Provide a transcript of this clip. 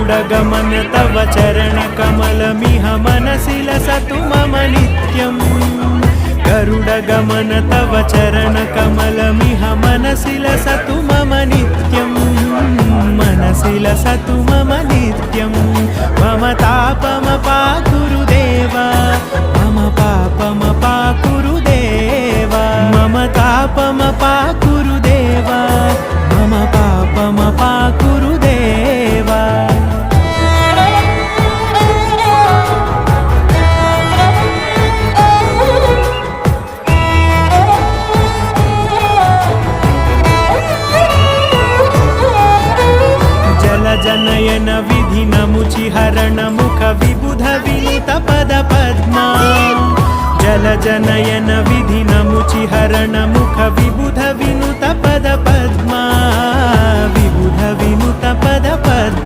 गरुडगमन तव चरणकमलमिह मनसि लसतु मम नित्यम् गरुडगमन तव चरणकमलमिह मनसि लसतु मम नित्यम् मनसि लसतु मम नित्यम् मम तापमपाकुरु देवा मम पापमपाकुरु देवा मम तापमपाकुरु देवा मम पापमपाकुरु देवा जनयन विधि नमुचि हरण मुख विबुध विनुत पद पद्मा जल जनयन विधि नमुचि हरण मुख विबुध विनुत पद पद्मा